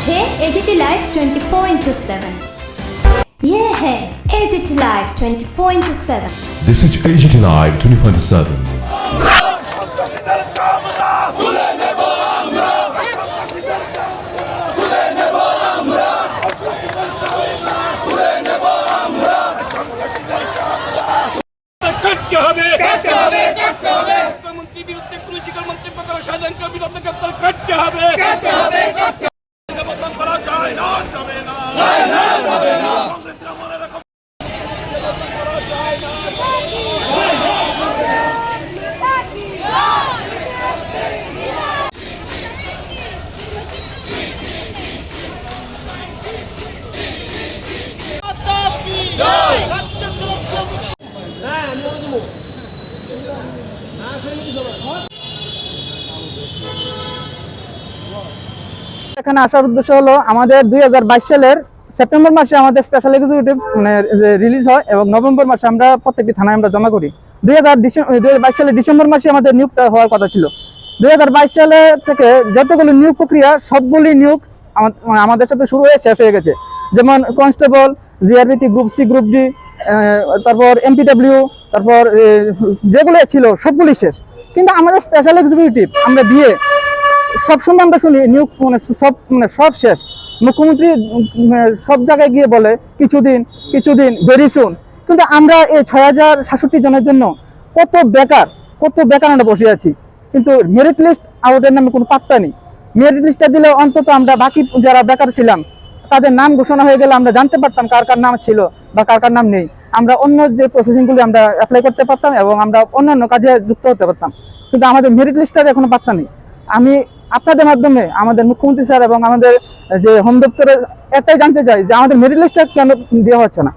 হচ্ছে AGT live 24/7। ये है AGT live 24/7। This is AGT Live 24/7. মুখ্যমন্ত্রীর বিরুদ্ধে পলিটিক্যাল মন্তব্য করা সাধারণকে বিরুদ্ধে গ্রেপ্তার করতে হবে। করা যায় না, যাবে না। কংগ্রেসরা মনে রাখো, করা যায় না। এখানে আসার উদ্দেশ্য হলো আমাদের 2022 সালের সেপ্টেম্বর মাসে আমাদের স্পেশাল এক্সিকিউটিভ রিলিজ হয় এবং নভেম্বর মাসে আমরা প্রত্যেকটি থানায় আমরা জমা করি। 2022 সালের ডিসেম্বর মাসে আমাদের নিয়োগটা হওয়ার কথা ছিল। 2022 সালে থেকে যতগুলো নিয়োগ প্রক্রিয়া সবগুলি নিয়োগ আমাদের সাথে শুরু হয়ে শেষ হয়ে গেছে। যেমন constable, GRBT, group C, group D, তারপর এমপিডব্লিউ, তারপর যেগুলো ছিল সবগুলি শেষ। কিন্তু আমাদের স্পেশাল এক্সিকিউটিভ আমরা দিয়ে সবসময় আমরা শুনি নিয়োগ সব শেষ। মুখ্যমন্ত্রী সব জায়গায় গিয়ে বলে কিছুদিন ভেরি সুন। কিন্তু আমরা এই 6067 জনের জন্য কত বেকার আমরা বসে আছি। কিন্তু মেরিট লিস্ট আউটের নামে কোনো পাত্তা নেই। মেরিট লিস্টটা দিলে অন্তত আমরা বাকি যারা বেকার ছিলাম তাদের নাম ঘোষণা হয়ে গেলে আমরা জানতে পারতাম কার কার নাম ছিল বা কার কার নাম নেই। আমরা অন্য যে প্রসেসিংগুলি আমরা অ্যাপ্লাই করতে পারতাম এবং আমরা অন্যান্য কাজে যুক্ত হতে পারতাম। কিন্তু আমাদের মেরিট লিস্টটার এখনো পাত্তা নেই। আমি আপনাদের মাধ্যমে আমাদের মুখ্যমন্ত্রী স্যার এবং আমাদের যে হোম দপ্তরের একটাই জানতে চাই যে আমাদের মেরিট লিস্টটা কেন দেওয়া হচ্ছে না।